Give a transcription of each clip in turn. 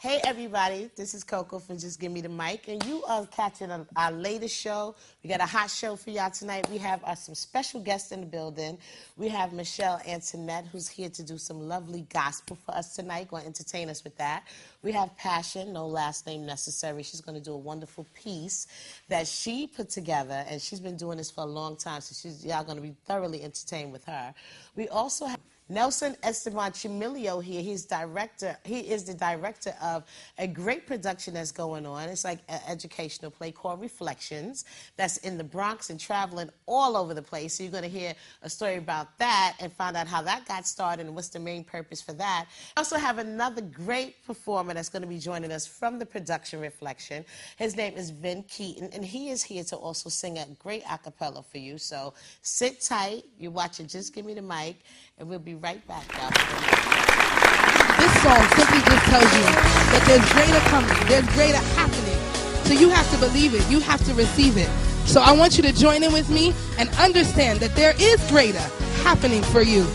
Hey everybody, this is Coco from Just Give Me the Mic, and you are catching our latest show. We got a hot show for y'all tonight. We have some special guests in the building. We have Michelle Antoinette, who's here to do some lovely gospel for us tonight, going to entertain us with that. We have Passion, no last name necessary. She's going to do a wonderful piece that she put together, and she's been doing this for a long time, so y'all going to be thoroughly entertained with her. We also have Nelson Esteban Chimilio here. He is the director of a great production that's going on. It's like an educational play called Reflections that's in the Bronx and traveling all over the place. So you're going to hear a story about that and find out how that got started and what's the main purpose for that. We also have another great performer that's going to be joining us from the production Reflection. His name is Vin Keaton, and he is here to also sing a great a cappella for you. So sit tight. You're watching Just Give Me the Mic, and we'll be right back, y'all. This song simply just tells you that there's greater coming, there's greater happening. So you have to believe it, you have to receive it. So I want you to join in with me and understand that there is greater happening for you.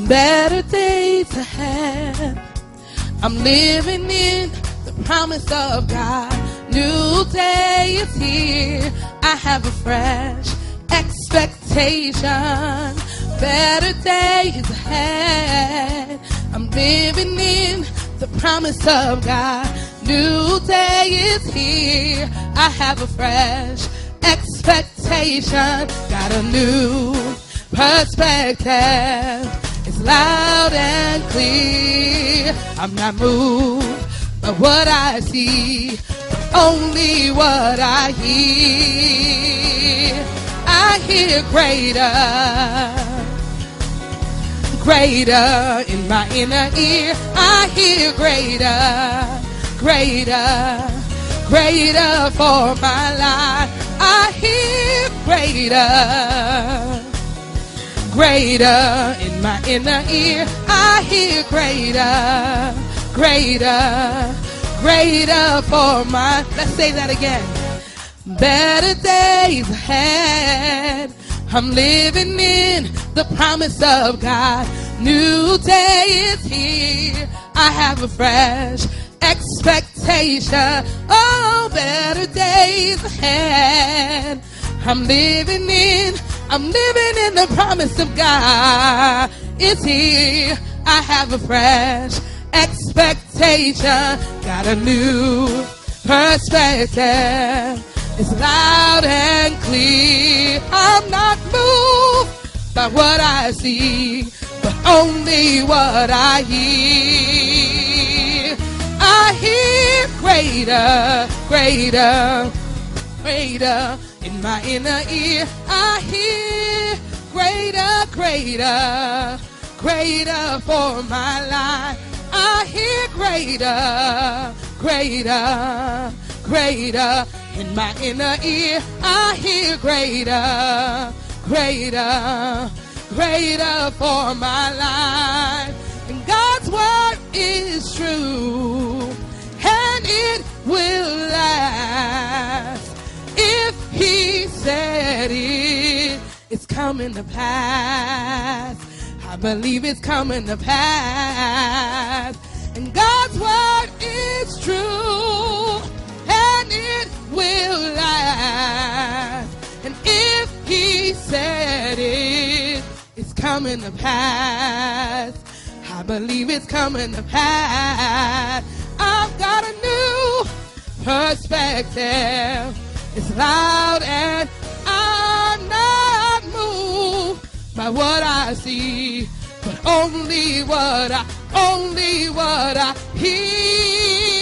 Better days ahead. I'm living in the promise of God. New day is here. I have a fresh expectation. Better days ahead. I'm living in the promise of God. New day is here. I have a fresh expectation. Got a new perspective. It's loud and clear. I'm not moved by what I see, only what I hear. I hear greater, greater in my inner ear. I hear greater, greater, greater for my life. I hear greater, greater in my inner ear. I hear greater, greater, greater for my, let's say that again. Better days ahead. I'm living in the promise of God. New day is here. I have a fresh expectation. Oh, better days ahead. I'm living in the promise of God. It's here. I have a fresh expectation. Got a new perspective. It's loud and clear. I'm not moved by what I see, but only what I hear. I hear greater, greater, greater in my inner ear. I hear greater, greater, greater for my life. I hear greater, greater, greater in my inner ear. I hear greater, greater, greater for my life. And God's word is true, and it will last. If He said it, it's coming to pass. I believe it's coming to pass. And God's word is true, and it will last. And if He said it, it's coming to pass. I believe it's coming to pass. I've got a new perspective. It's loud and I'm not moved by what I see, but only what I hear.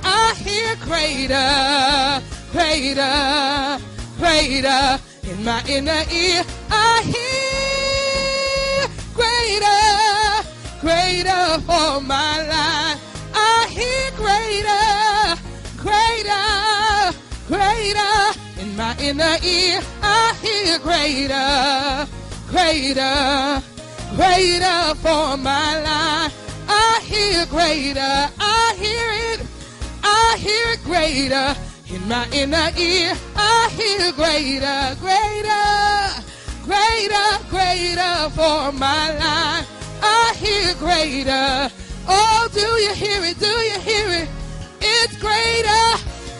I hear greater, greater, greater in my inner ear. I hear greater, greater for my life. I hear greater, greater, greater in my inner ear. I hear greater, greater, greater for my life. I hear greater, I hear it greater in my inner ear. I hear greater, greater, greater, greater for my life. I hear greater. Oh, do you hear it? Do you hear it? It's greater.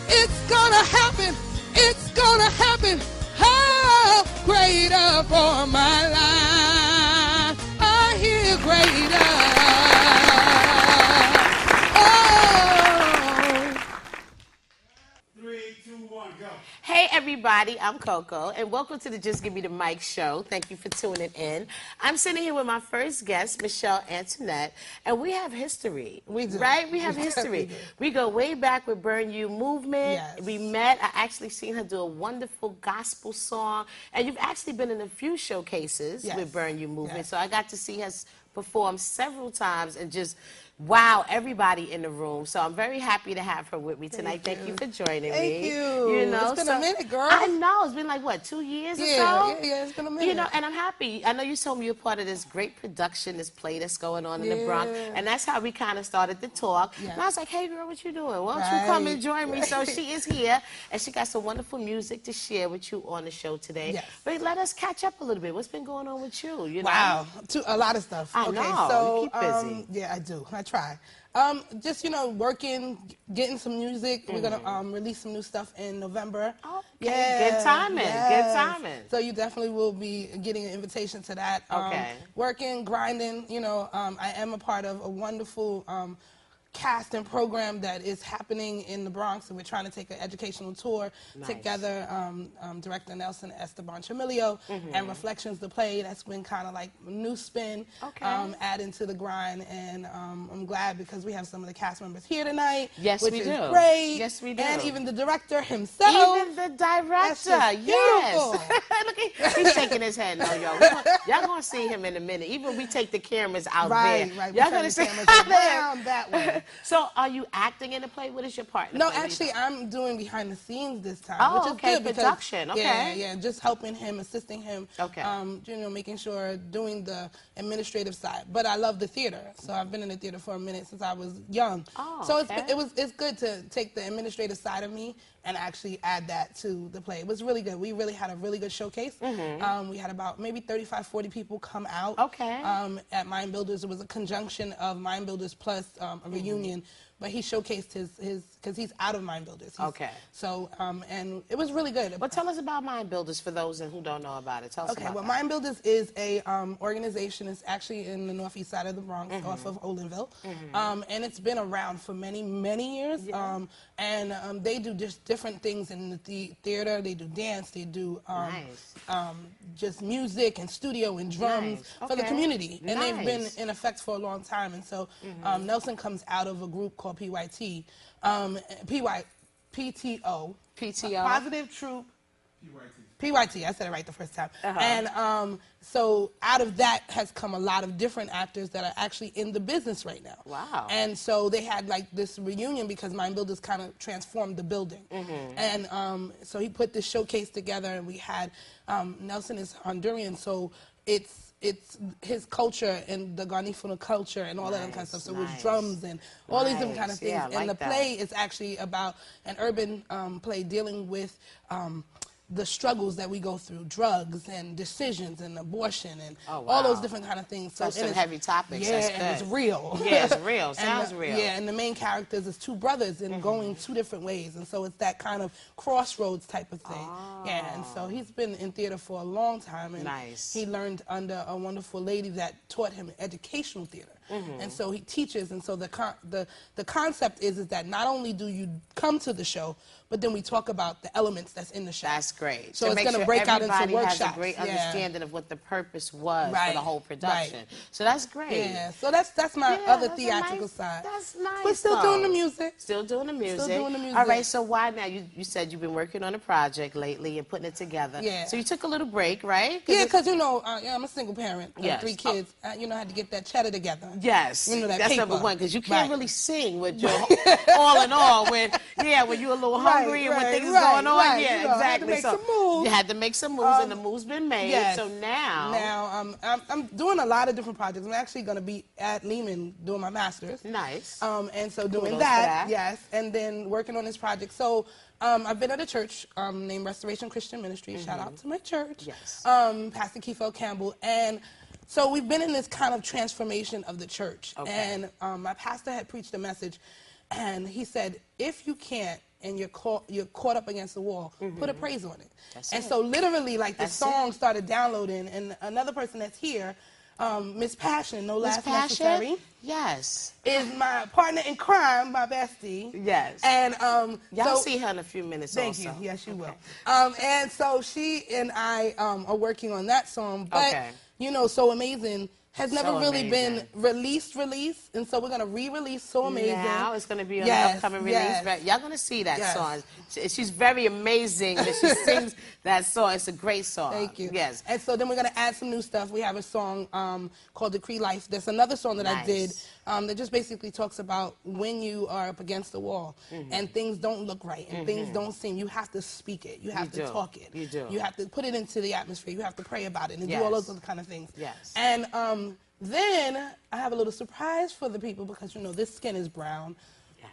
It's gonna happen. It's gonna happen. Oh, greater for my life. I hear greater. Oh. 3, 2, 1, go. Hey everybody, I'm Coco, and welcome to the Just Give Me the Mic show. Thank you for tuning in. I'm sitting here with my first guest, Michelle Antoinette, and we have history. We do. Right? We have history. do. We go way back with Burn You Movement. Yes. We met. I actually seen her do a wonderful gospel song, and you've actually been in a few showcases Yes. with Burn You Movement, Yes. so I got to see her perform several times and just wow everybody in the room. So I'm very happy to have her with me tonight. Thank you for joining me. Thank you. You know, It's been a minute, girl. I know. It's been like, what, 2 years or so? Yeah, it's been a minute. You know, and I'm happy. I know you told me you're part of this great production, this play that's going on in the Bronx. Yeah. And that's how we kind of started to talk. Yeah. And I was like, hey, girl, what you doing? Why don't you come and join me? So Right. she is here, and she got some wonderful music to share with you on the show today. Yes. But let us catch up a little bit. What's been going on with you? You know? Wow, a lot of stuff. I okay, know. So, You keep busy. yeah, I do. I try. Just, you know, working, getting some music. We're going to release some new stuff in November. Oh, okay. Good timing. Good timing. So you definitely will be getting an invitation to that. Okay. Working, grinding, you know, I am a part of a wonderful cast and program that is happening in the Bronx, and we're trying to take an educational tour together. Director Nelson Esteban Chamilio and Reflections, the play that's been kind of like a new spin, adding to the grind, and I'm glad because we have some of the cast members here tonight. Yes, which we is do. Great. Yes, we do. And even the director himself. Even the director, That's just beautiful. yes. Look at, he's shaking his head. No, yo, y'all gonna see him in a minute. Even we take the cameras out Right, there. right. Y'all We gonna turn see the cameras around that way. So, are you acting in the play? What is your part? in the No, play? actually, I'm doing behind the scenes this time, Oh, which is okay, good because production, okay. yeah, just helping him, assisting him. Okay. You know, making sure doing the administrative side. But I love the theater, so I've been in the theater for a minute since I was young. Oh, so okay. it's good to take the administrative side of me and actually add that to the play. It was really good. We really had a really good showcase. We had about maybe 35, 40 people come out. Okay. At Mind Builders, it was a conjunction of Mind Builders plus a reunion. But he showcased his because he's out of Mind Builders. Okay. So, and it was really good. Well, tell us about Mind Builders for those who don't know about it. Tell us Okay, about well, that. Mind Builders is a organization. It's actually in the northeast side of the Bronx, off of Olinville, and it's been around for many, many years. They do just different things in the theater. They do dance. They do just music and studio and drums for the community, and they've been in effect for a long time. And so Nelson comes out of a group called PYT, PTO, Positive Troop. PYT, I said it right the first time. And so out of that has come a lot of different actors that are actually in the business right now. Wow. And so they had like this reunion because Mind Builders kind of transformed the building. And so he put this showcase together, and we had, Nelson is Honduran, so it's his culture and the Garnifuna culture and all that kind of stuff. So it was drums and all these different kind of things. Yeah, I like and the that. play is actually about an urban play dealing with the struggles that we go through, drugs and decisions and abortion and all those different kind of things. So some it's heavy topics. Yeah, That's and good. it's real. Yeah, it's real. Sounds real. Yeah, and the main characters is two brothers and going two different ways, and so it's that kind of crossroads type of thing. Yeah, and so he's been in theater for a long time, and he learned under a wonderful lady that taught him educational theater. And so he teaches, and so the concept is that not only do you come to the show, but then we talk about the elements that's in the show. That's great. So to it's make going to sure break out into everybody workshops. has a great understanding of what the purpose was for the whole production. Right. So that's great. Yeah, so that's my other theatrical side. That's nice. But still doing the music. Still doing the music. Still doing the music. All right, so why now? You said you've been working on a project lately and putting it together. Yeah. So you took a little break, right? Yeah, because, you know, I'm a single parent. Yes. 3 kids. You know, I had to get that cheddar together. Yes, you know, that that's paper. number one, because you can't Right. really sing with your all in all when you're a little hungry and when things is going on. Right. Yeah, You know, exactly. I had to make So some moves. you had to make some moves, and the moves been made. Yes. So now, I'm doing a lot of different projects. I'm actually going to be at Lehman doing my master's. nice. And so doing Kudos for that, that. yes, and then working on this project. So I've been at a church named Restoration Christian Ministry. Shout out to my church. Yes. Pastor Keith Campbell. And so we've been in this kind of transformation of the church. Okay. And my pastor had preached a message, and he said, if you can't, and you're caught up against the wall, put a praise on it. That's and it. so literally, like, the That's song it. started downloading, and another person that's here, Miss Passion, no Miss last Passion? necessary, Yes. is my partner in crime, my bestie. Yes. And Y'all so, see her in a few minutes. thank also. you. Yes, you will. And so she and I are working on that song. But you know, So Amazing has never really been released, and so we're gonna re-release So Amazing. Now it's gonna be on the upcoming release. Right? Y'all gonna see that song. She's very amazing that she sings that song. It's a great song. Thank you. Yes. And so then we're gonna add some new stuff. We have a song called Decree Life. There's another song that I did that just basically talks about when you are up against the wall and things don't look right and things don't seem. You have to speak it. You have to talk it. You do. You have to put it into the atmosphere. You have to pray about it and do all those other kind of things. Yes. And then I have a little surprise for the people because, you know, this skin is brown,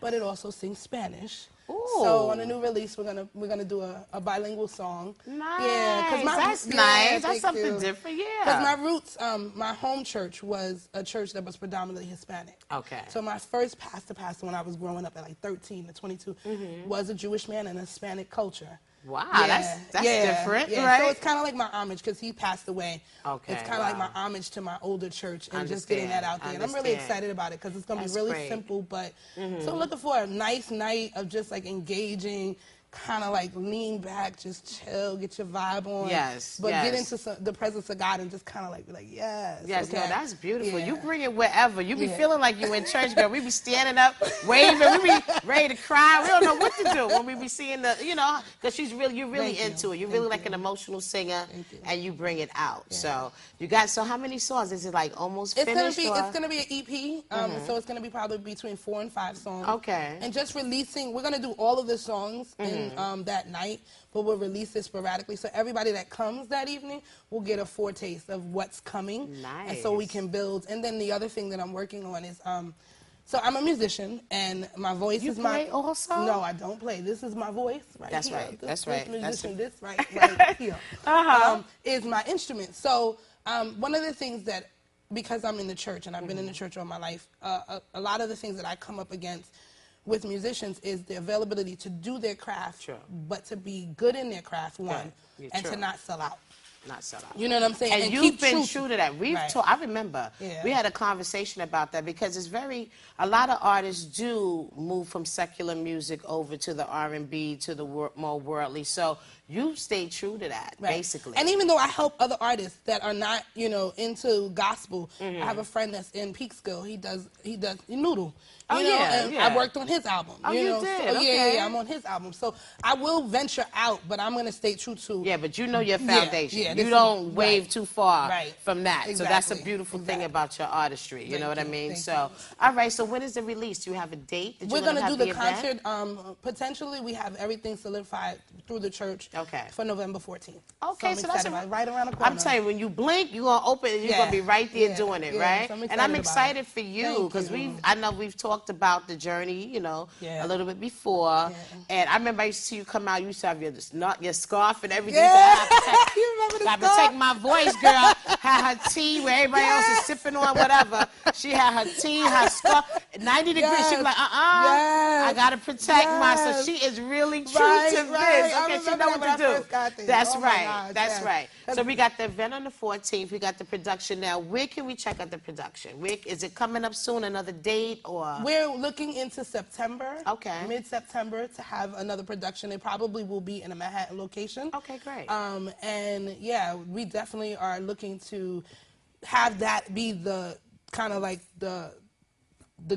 but it also sings Spanish. Ooh. So on the new release, we're gonna do a bilingual song. Nice. Yeah, That's nice. That's something different. Yeah. Because my roots, my home church was a church that was predominantly Hispanic. Okay. So my first pastor when I was growing up at like 13 to 22 was a Jewish man in a Hispanic culture. Wow, that's different, right? So it's kind of like my homage because he passed away. Okay, it's kind of like my homage to my older church and just getting that out there. And I'm really excited about it because it's going to be really simple. But so looking for a nice night of just like engaging, kind of like lean back, just chill, get your vibe on. Yes. But get into the presence of God and just kind of like be like, yes. Yes, okay. no, that's beautiful. You bring it wherever. You be feeling like you in church, girl. We be standing up, waving. We be ready to cry. We don't know what to do when we be seeing the, you know, because you're really into it. You're really like an emotional singer, and you bring it out. Yeah. So you got. So how many songs? Is it like almost finished? It's gonna be an EP. So it's gonna be probably between 4 and 5 songs. Okay. And just releasing. We're gonna do all of the songs in that night, but we'll release it sporadically. So everybody that comes that evening will get a foretaste of what's coming. Nice. And so we can build. And then the other thing that I'm working on is, so I'm a musician, and my voice is my... You play also? No, I don't play. This is my voice right That's here. right. This, That's this right. musician, That's right here, is my instrument. So one of the things that, because I'm in the church, and I've been in the church all my life, a lot of the things that I come up against with musicians is the availability to do their craft, but to be good in their craft, one, and to not sell out. Not sell out. You know what I'm saying? And you've been true to that. I remember we had a conversation about that because it's a lot of artists do move from secular music over to the R&B, to the more worldly. So you stayed true to that, basically. And even though I help other artists that are not, you know, into gospel, I have a friend that's in Peekskill. He does Noodle. You know, and I worked on his album. Oh, you know? did? So, okay. Yeah, I'm on his album. So I will venture out, but I'm going to stay true to... Yeah, but you know your foundation. Yeah, you don't wave too far from that. Exactly. So that's a beautiful thing about your artistry. You know what I mean? Thank So, all right, so when is the release? Do you have a date? We're going to do the concert. Potentially, we have everything solidified through the church for November 14th. Okay, so that's right around the corner. I'm telling you, when you blink, you're going to open it, you're going to be right there doing it, right? So and I'm excited for you because I know we've talked about the journey, you know, a little bit before. And I remember I used to see you come out, you used to have your scarf and everything. You remember the scarf? I protect my voice, girl. Had her tea where everybody else is sipping on whatever. She had her tea, her scarf. 90 degrees, she was like, I got to protect myself. She is really true to this. Okay, she know what to do. That's right. That's right. So we got the event on the 14th. We got the production now. Where can we check out the production? Is it coming up soon, another date, or? We're looking into September. Okay. Mid-September to have another production. It probably will be in a Manhattan location. Okay, great. And yeah, we definitely are looking to have that be the kind of like the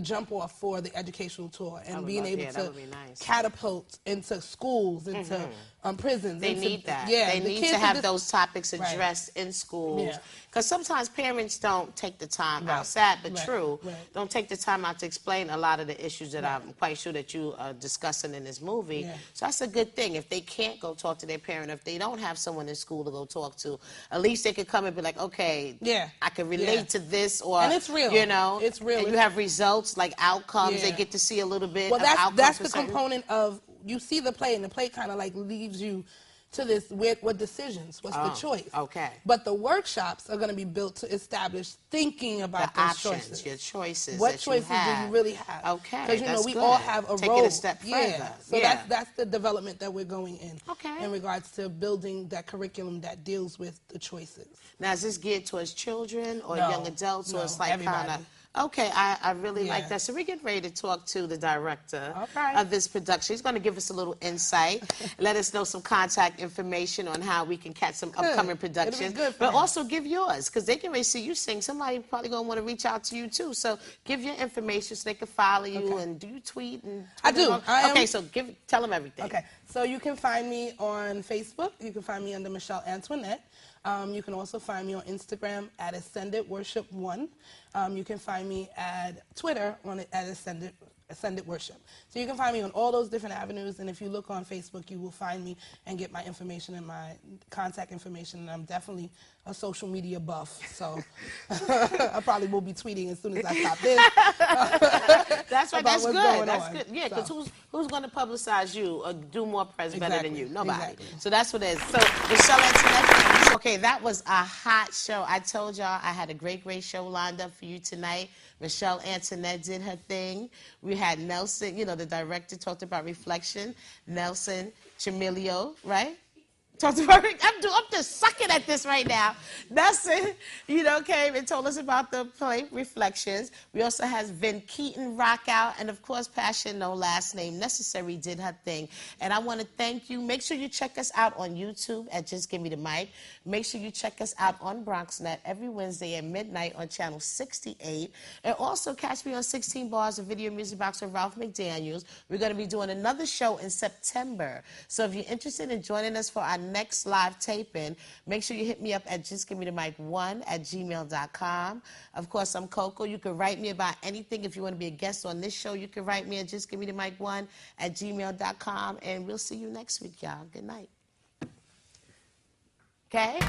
jump off for the educational tour and being able to catapult into schools, into prisons. They into, need that. Yeah, They the need kids to are have those topics Right. addressed in schools. Yeah. Because sometimes parents don't take the time Right. out, sad but Right. true, Right. don't take the time out to explain a lot of the issues that Right. I'm quite sure that you are discussing in this movie. Yeah. So that's a good thing. If they can't go talk to their parent, if they don't have someone in school to go talk to, at least they could come and be like, okay, Yeah. I can relate Yeah. to this, or, And it's real. you know, It's real. and you It's- have results like outcomes. They Yeah. get to see a little bit Well, of outcomes that's for the certain. component of, you see the play, and the play kind of like leaves you to this, what decisions, what's the choice. Okay. But the workshops are going to be built to establish thinking about The those options, choices. your choices What that choices you have. do you really have? Okay, Because, you know, that's we good. all have a Take role. it a step further. Yeah. So Yeah. that's the development that we're going in. Okay. In regards to building that curriculum that deals with the choices. Now, is this geared towards children or No, young adults, or no, it's like everybody. kind of? Okay, I really like Yeah. that. So we're getting ready to talk to the director Okay. of this production. He's going to give us a little insight, let us know some contact information on how we can catch some upcoming productions. good for But him. also give yours, because they can really see you sing. Somebody probably going to want to reach out to you too. So give your information so they can follow you. Okay. And do you tweet? And I do. Okay, so tell them everything. Okay, so you can find me on Facebook. You can find me under Michelle Antoinette. You can also find me on Instagram at Ascended Worship 1. You can find me at Twitter at Ascended Worship. So you can find me on all those different avenues, and if you look on Facebook, you will find me and get my information and my contact information. And I'm definitely a social media buff, so I probably will be tweeting as soon as I stop this. That's right. about That's what's good. going That's on. good. Yeah, because So. who's going to publicize you or do more press better than Exactly. you? Nobody. Exactly. So that's what it is. So Michelle Antoinette. Okay, that was a hot show. I told y'all I had a great show lined up for you tonight. Michelle Antoinette did her thing. We had Nelson, you know, the director, talked about reflection. Nelson Chamilio, right? Talked about it. I'm just sucking at this right now. Nelson, you know, came and told us about the play Reflections. We also had Vin Keaton rock out, and of course, Passion, no last name necessary, did her thing. And I want to thank you. Make sure you check us out on YouTube at Just Give Me the Mic. Make sure you check us out on BronxNet every Wednesday at midnight on channel 68. And also catch me on 16 Bars, a video music box with Ralph McDaniels. We're going to be doing another show in September. So if you're interested in joining us for our next live taping, make sure you hit me up at justgivemethemic1@gmail.com. Of course, I'm Coco. You can write me about anything. If you want to be a guest on this show, you can write me at justgivemethemic1@gmail.com. And we'll see you next week, y'all. Good night. Okay?